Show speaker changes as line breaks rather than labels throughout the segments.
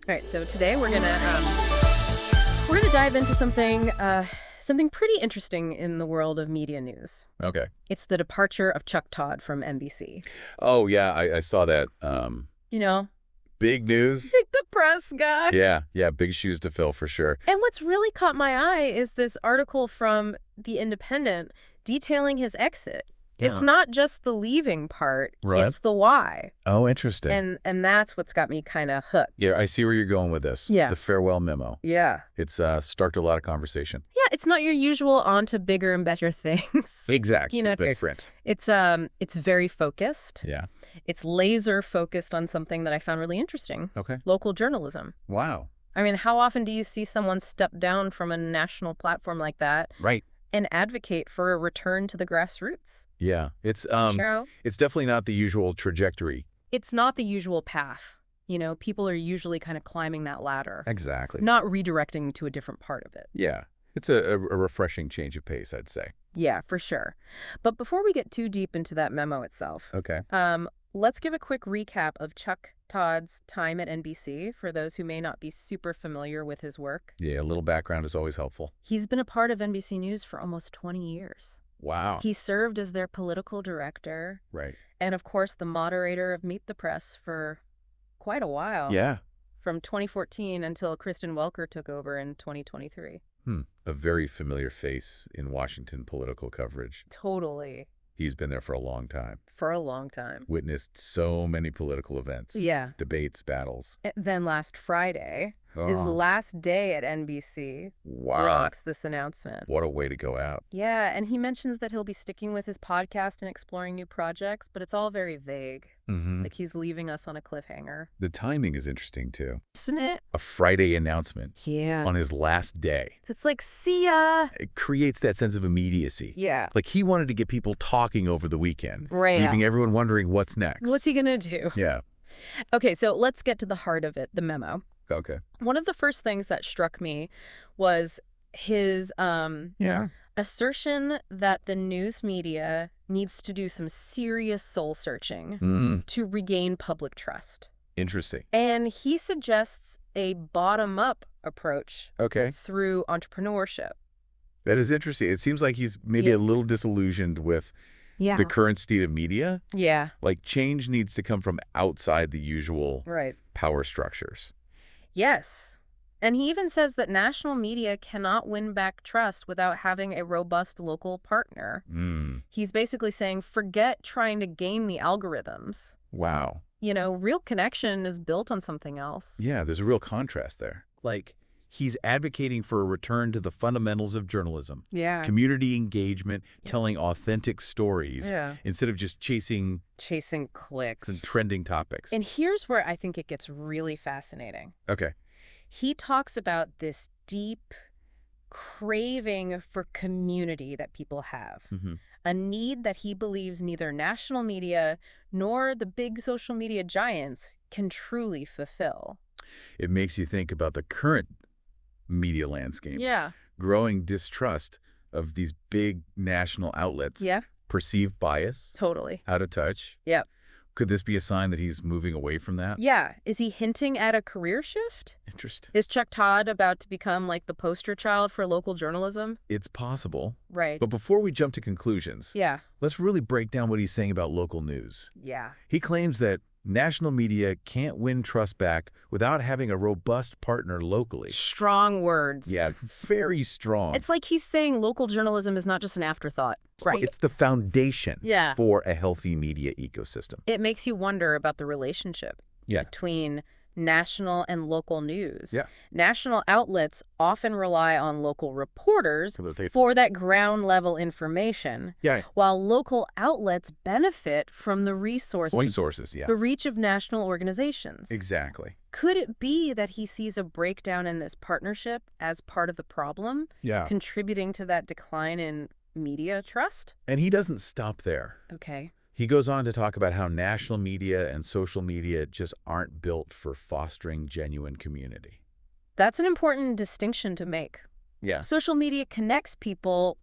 All right, so today we're gonna dive into something pretty interesting in the world of media news.
Okay.
It's the departure of Chuck Todd from NBC.
Oh, yeah, I saw that.
You know,
Big news.
the press guy.
Yeah, big shoes to fill for sure.
And what's really caught my eye is this article from The Independent detailing his exit.
Yeah.
It's not just the leaving part,
Right.
it's the why.
Oh, interesting.
And that's what's got me kind of hooked.
Yeah, I see where you're going with this.
Yeah.
The farewell memo.
Yeah.
It's sparked a lot of conversation.
Yeah, it's not your usual on to bigger and better things.
Exactly.
You know,
Different.
It's very focused.
Yeah.
It's laser focused on something that I found really interesting.
Okay.
Local journalism.
Wow.
I mean, how often do you see someone step down from a national platform like that
Right.
and advocate for a return to the grassroots?
Yeah. It's
Cheryl?
it's definitely not the usual trajectory.
It's not the usual path. You know, people are usually kind of climbing that ladder,
Exactly.
not redirecting to a different part of it.
Yeah. It's a refreshing change of pace, I'd say.
Yeah, for sure. But before we get too deep into that memo itself,
Okay.
let's give a quick recap of Chuck Todd's time at NBC for those who may not be super familiar with his work.
Yeah, a little background is always helpful.
He's been a part of NBC News for almost 20 years.
Wow.
He served as their political director
Right.
and, of course, the moderator of Meet the Press for quite a while.
Yeah.
From 2014 until Kristen Welker took over in 2023.
A very familiar face in Washington political coverage.
Totally.
He's been there for a long time.
For a long time.
Witnessed so many political events.
Yeah.
Debates, battles.
Then last Friday, his last day at NBC,
Wow.
rocks this announcement.
What a way to go out.
Yeah, and he mentions that he'll be sticking with his podcast and exploring new projects, but it's all very vague.
Mm-hmm.
Like he's leaving us on a cliffhanger.
The timing is interesting, too.
Isn't it?
A Friday announcement
Yeah.
on his last day.
It's like, see ya.
It creates that sense of immediacy.
Yeah.
Like he wanted to get people talking over the weekend.
Right.
Leaving everyone wondering what's next.
What's he gonna do?
Yeah.
Okay, so let's get to the heart of it, the memo.
Okay.
One of the first things that struck me was his assertion that the news media needs to do some serious soul searching to regain public trust.
Interesting.
And he suggests a bottom-up approach
Okay.
through entrepreneurship.
That is interesting. It seems like he's maybe a little disillusioned with
Yeah.
the current state of media.
Yeah.
Like change needs to come from outside the usual
Right.
power structures.
Yes. And he even says that national media cannot win back trust without having a robust local partner. He's basically saying, forget trying to game the algorithms.
Wow.
You know, real connection is built on something else.
Yeah, there's a real contrast there. Like he's advocating for a return to the fundamentals of journalism.
Yeah.
Community engagement, telling authentic stories
Yeah.
instead of just chasing
clicks.
some trending topics.
And here's where I think it gets really fascinating.
Okay.
He talks about this deep craving for community that people have, a need that he believes neither national media nor the big social media giants can truly fulfill.
It makes you think about the current media landscape.
Yeah.
Growing distrust of these big national outlets.
Yeah.
Perceived bias.
Totally.
Out of touch.
Yep.
Could this be a sign that he's moving away from that?
Yeah. Is he hinting at a career shift?
Interesting.
Is Chuck Todd about to become like the poster child for local journalism?
It's possible.
Right.
But before we jump to conclusions,
Yeah.
let's really break down what he's saying about local news.
Yeah.
He claims that national media can't win trust back without having a robust partner locally.
Strong words.
Yeah, very strong.
It's like he's saying local journalism is not just an afterthought. Right.
It's the foundation
Yeah.
for a healthy media ecosystem.
It makes you wonder about the relationship between national and local news.
Yeah.
National outlets often rely on local reporters for that ground level information, while local outlets benefit from the resources, the reach of national organizations.
Exactly.
Could it be that he sees a breakdown in this partnership as part of the problem, contributing to that decline in media trust?
And he doesn't stop there.
Okay.
He goes on to talk about how national media and social media just aren't built for fostering genuine community.
That's an important distinction to make.
Yeah.
Social media connects people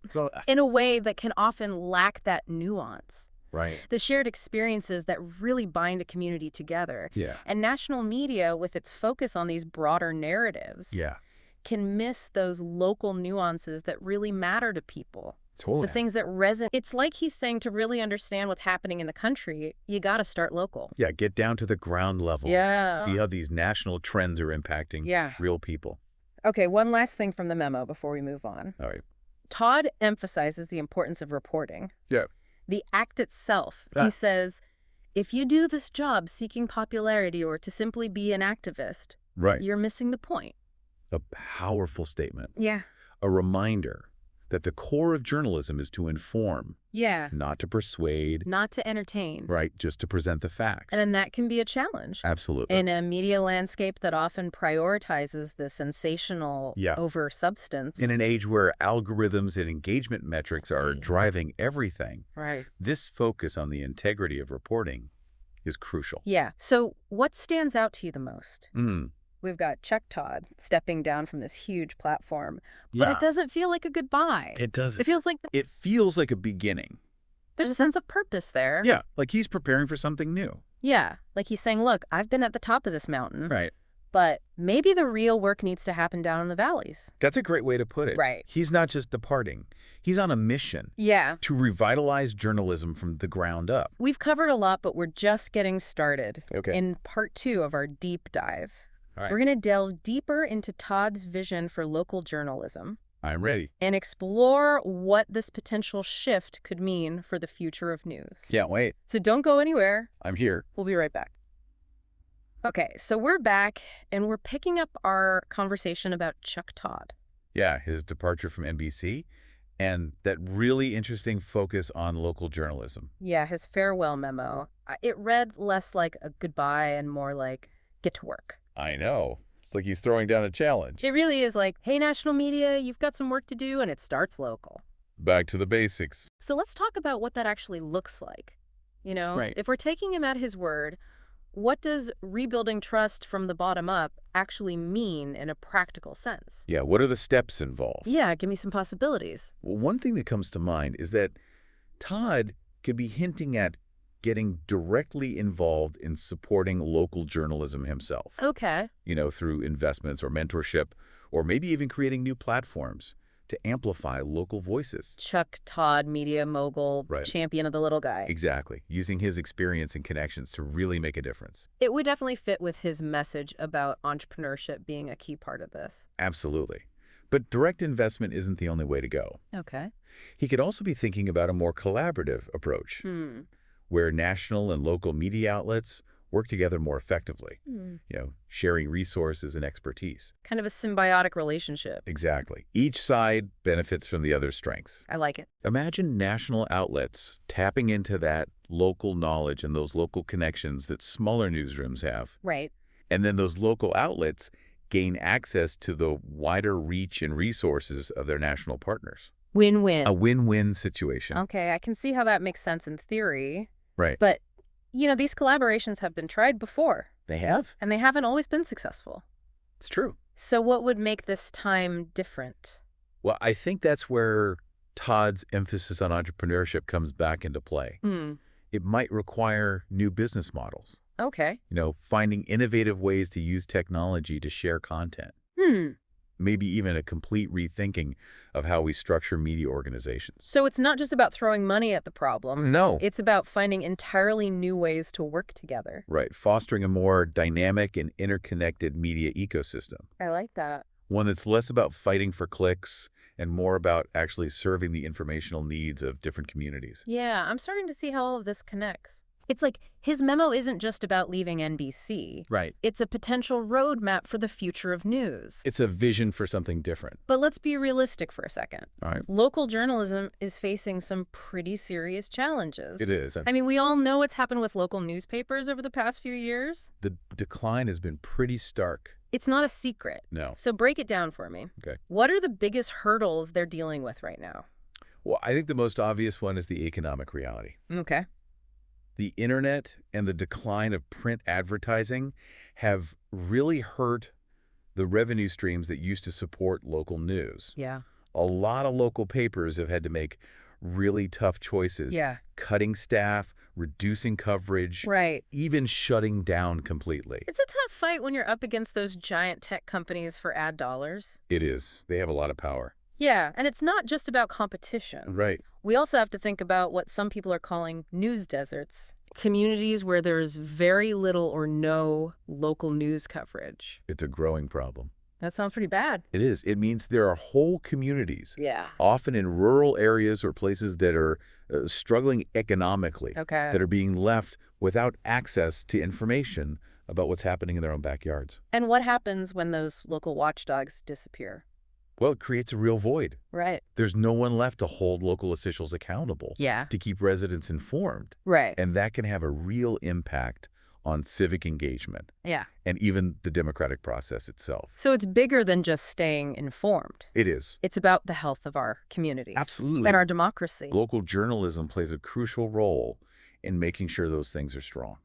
in a way that can often lack that nuance.
Right.
The shared experiences that really bind a community together.
Yeah.
And national media, with its focus on these broader narratives,
Yeah.
can miss those local nuances that really matter to people.
Totally.
The things that resonate. It's like he's saying, to really understand what's happening in the country, you got to start local.
Yeah, get down to the ground level.
Yeah.
See how these national trends are impacting real people.
Okay, one last thing from the memo before we move on.
All right.
Todd emphasizes the importance of reporting.
Yeah.
The act itself. He says, if you do this job seeking popularity or to simply be an activist, you're missing the point.
A powerful statement.
Yeah.
A reminder that the core of journalism is to inform.
Yeah.
Not to persuade.
Not to entertain.
Right, just to present the facts.
And that can be a challenge.
Absolutely.
In a media landscape that often prioritizes the sensational over substance.
In an age where algorithms and engagement metrics are driving everything, this focus on the integrity of reporting is crucial.
Yeah. So what stands out to you the most? We've got Chuck Todd stepping down from this huge platform, but it doesn't feel like a goodbye.
It doesn't.
It feels like
a beginning.
There's a sense of purpose there.
Yeah, like he's preparing for something new.
Yeah, like he's saying, look, I've been at the top of this mountain.
Right.
But maybe the real work needs to happen down in the valleys.
That's a great way to put it.
Right.
He's not just departing. He's on a mission.
Yeah.
To revitalize journalism from the ground up.
We've covered a lot, but we're just getting started.
Okay.
In part 2 of our deep dive.
All right.
We're going to delve deeper into Todd's vision for local journalism.
I'm ready.
And explore what this potential shift could mean for the future of news.
Can't wait.
So don't go anywhere.
I'm here.
We'll be right back. Okay, so we're back, and we're picking up our conversation about Chuck Todd.
Yeah, his departure from NBC, and that really interesting focus on local journalism.
Yeah, his farewell memo. It read less like a goodbye and more like, get to work.
I know. It's like he's throwing down a challenge.
It really is like, hey, national media, you've got some work to do, and it starts local.
Back to the basics.
So let's talk about what that actually looks like. You know, if we're taking him at his word, what does rebuilding trust from the bottom up actually mean in a practical sense?
Yeah, what are the steps involved?
Yeah, give me some possibilities.
Well, one thing that comes to mind is that Todd could be hinting at getting directly involved in supporting local journalism himself.
Okay.
You know, through investments or mentorship, or maybe even creating new platforms to amplify local voices.
Chuck Todd, media mogul, champion of the little guy.
Exactly. Using his experience and connections to really make a difference.
It would definitely fit with his message about entrepreneurship being a key part of this.
Absolutely. But direct investment isn't the only way to go.
Okay.
He could also be thinking about a more collaborative approach, where national and local media outlets work together more effectively, you know, sharing resources and expertise.
Kind of a symbiotic relationship.
Exactly. Each side benefits from the other's strengths.
I like it.
Imagine national outlets tapping into that local knowledge and those local connections that smaller newsrooms have.
Right.
And then those local outlets gain access to the wider reach and resources of their national partners.
Win-win.
A win-win situation.
Okay, I can see how that makes sense in theory.
Right.
But, you know, these collaborations have been tried before.
They have?
And they haven't always been successful.
It's true.
So what would make this time different?
Well, I think that's where Todd's emphasis on entrepreneurship comes back into play. It might require new business models.
Okay.
You know, finding innovative ways to use technology to share content. Maybe even a complete rethinking of how we structure media organizations.
So it's not just about throwing money at the problem.
No.
It's about finding entirely new ways to work together.
Right. Fostering a more dynamic and interconnected media ecosystem.
I like that.
One that's less about fighting for clicks and more about actually serving the informational needs of different communities.
Yeah, I'm starting to see how all of this connects. It's like his memo isn't just about leaving NBC.
Right.
It's a potential roadmap for the future of news.
It's a vision for something different.
But let's be realistic for a second.
All right.
Local journalism is facing some pretty serious challenges.
It is.
I mean, we all know what's happened with local newspapers over the past few years.
The decline has been pretty stark.
It's not a secret.
No.
So break it down for me.
Okay.
What are the biggest hurdles they're dealing with right now?
Well, I think the most obvious one is the economic reality.
Okay.
The internet and the decline of print advertising have really hurt the revenue streams that used to support local news.
Yeah.
A lot of local papers have had to make really tough choices.
Yeah.
Cutting staff, reducing coverage,
Right.
even shutting down completely.
It's a tough fight when you're up against those giant tech companies for ad dollars.
It is. They have a lot of power.
Yeah, and it's not just about competition.
Right.
We also have to think about what some people are calling news deserts, communities where there's very little or no local news coverage.
It's a growing problem.
That sounds pretty bad.
It is. It means there are whole communities,
Yeah.
often in rural areas or places that are struggling economically,
Okay.
that are being left without access to information about what's happening in their own backyards.
And what happens when those local watchdogs disappear?
Well, it creates a real void.
Right.
There's no one left to hold local officials accountable,
Yeah.
to keep residents informed.
Right.
And that can have a real impact on civic engagement
Yeah.
and even the democratic process itself.
So it's bigger than just staying informed.
It is.
It's about the health of our communities.
Absolutely.
And our democracy.
Local journalism plays a crucial role in making sure those things are strong.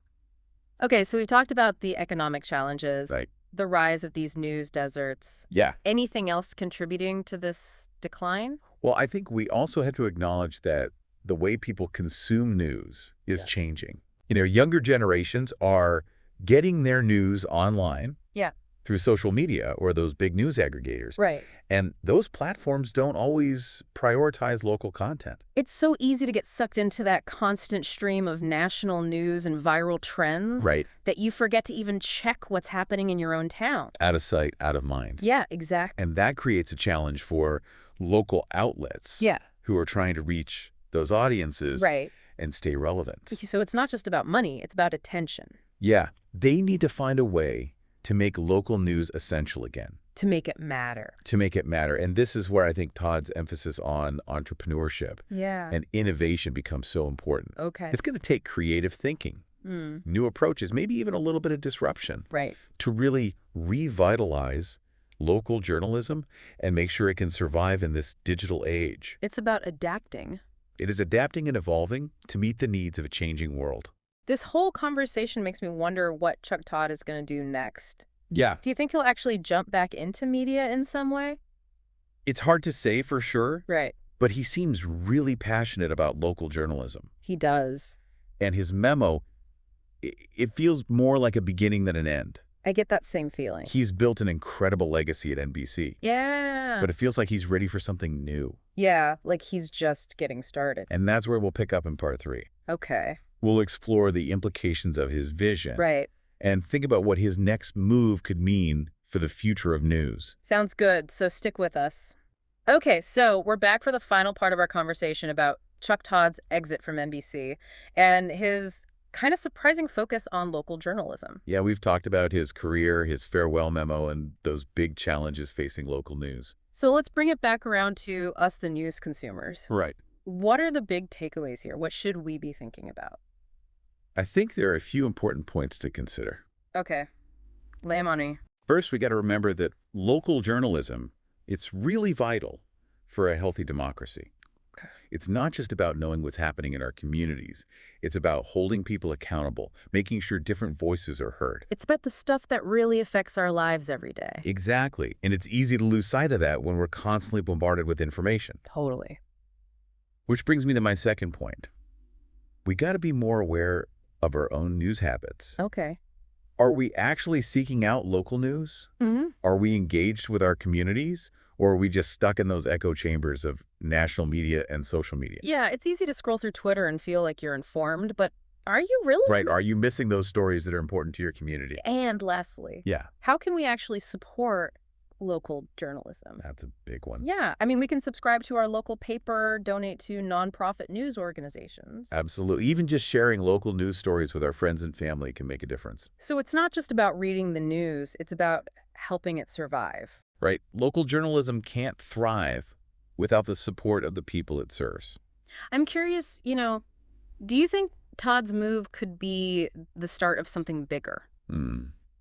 Okay, so we've talked about the economic challenges,
Right.
the rise of these news deserts.
Yeah.
Anything else contributing to this decline?
Well, I think we also have to acknowledge that the way people consume news is changing. Younger generations are getting their news online
Yeah.
through social media or those big news aggregators.
Right.
And those platforms don't always prioritize local content.
It's so easy to get sucked into that constant stream of national news and viral trends that you forget to even check what's happening in your own town.
Out of sight, out of mind.
Yeah, exactly.
And that creates a challenge for local outlets who are trying to reach those audiences and stay relevant.
So it's not just about money, it's about attention.
Yeah, they need to find a way to make local news essential again.
To make it matter.
To make it matter. And this is where I think Todd's emphasis on entrepreneurship and innovation becomes so important.
Okay.
It's going to take creative thinking, new approaches, maybe even a little bit of disruption to really revitalize local journalism and make sure it can survive in this digital age.
It's about adapting.
It is adapting and evolving to meet the needs of a changing world.
This whole conversation makes me wonder what Chuck Todd is going to do next.
Yeah.
Do you think he'll actually jump back into media in some way?
It's hard to say for sure.
Right.
But he seems really passionate about local journalism.
He does.
And his memo, it feels more like a beginning than an end.
I get that same feeling.
He's built an incredible legacy at NBC.
Yeah.
But it feels like he's ready for something new.
Yeah, like he's just getting started.
And that's where we'll pick up in part 3.
Okay.
We'll explore the implications of his vision.
Right.
And think about what his next move could mean for the future of news.
Sounds good, so stick with us. Okay, so we're back for the final part of our conversation about Chuck Todd's exit from NBC and his kind of surprising focus on local journalism.
Yeah, we've talked about his career, his farewell memo, and those big challenges facing local news.
So let's bring it back around to us, the news consumers.
Right.
What are the big takeaways here? What should we be thinking about?
I think there are a few important points to consider.
Okay. Lay 'em on me.
First, we got to remember that local journalism, it's really vital for a healthy democracy.
Okay.
It's not just about knowing what's happening in our communities. It's about holding people accountable, making sure different voices are heard.
It's about the stuff that really affects our lives every day.
Exactly. And it's easy to lose sight of that when we're constantly bombarded with information.
Totally.
Which brings me to my second point. We got to be more aware of our own news habits.
Okay.
Are we actually seeking out local news?
Mm-hmm.
Are we engaged with our communities? Or are we just stuck in those echo chambers of national media and social media?
Yeah, it's easy to scroll through Twitter and feel like you're informed, but are you really?
Right. Are you missing those stories that are important to your community?
And lastly, how can we actually support local journalism?
That's a big one.
Yeah. I mean, we can subscribe to our local paper, donate to nonprofit news organizations.
Absolutely. Even just sharing local news stories with our friends and family can make a difference.
So it's not just about reading the news, it's about helping it survive.
Right. Local journalism can't thrive without the support of the people it serves.
I'm curious, do you think Todd's move could be the start of something bigger?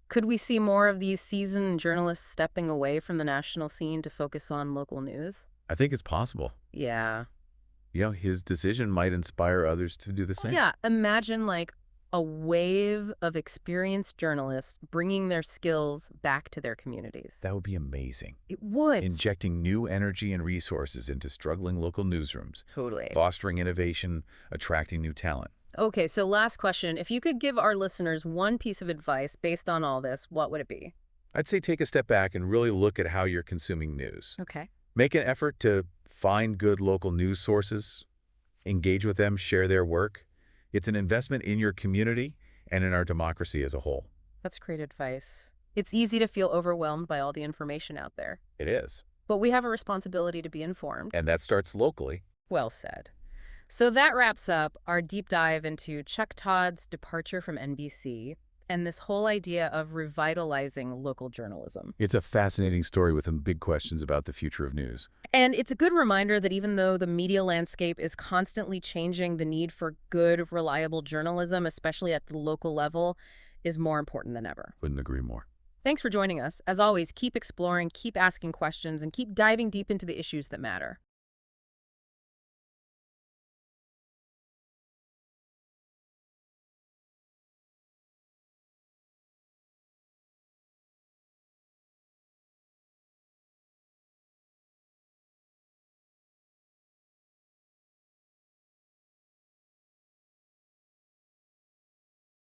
Could we see more of these seasoned journalists stepping away from the national scene to focus on local news?
I think it's possible.
Yeah.
His decision might inspire others to do the same.
Yeah. Imagine a wave of experienced journalists bringing their skills back to their communities.
That would be amazing.
It would.
Injecting new energy and resources into struggling local newsrooms.
Totally.
Fostering innovation, attracting new talent.
Okay, so last question. If you could give our listeners one piece of advice based on all this, what would it be?
I'd say take a step back and really look at how you're consuming news.
Okay.
Make an effort to find good local news sources, engage with them, share their work. It's an investment in your community and in our democracy as a whole.
That's great advice. It's easy to feel overwhelmed by all the information out there.
It is.
But we have a responsibility to be informed.
And that starts locally.
Well said. So that wraps up our deep dive into Chuck Todd's departure from NBC and this whole idea of revitalizing local journalism.
It's a fascinating story with some big questions about the future of news.
And it's a good reminder that even though the media landscape is constantly changing, the need for good, reliable journalism, especially at the local level, is more important than ever.
Couldn't agree more.
Thanks for joining us. As always, keep exploring, keep asking questions, and keep diving deep into the issues that matter.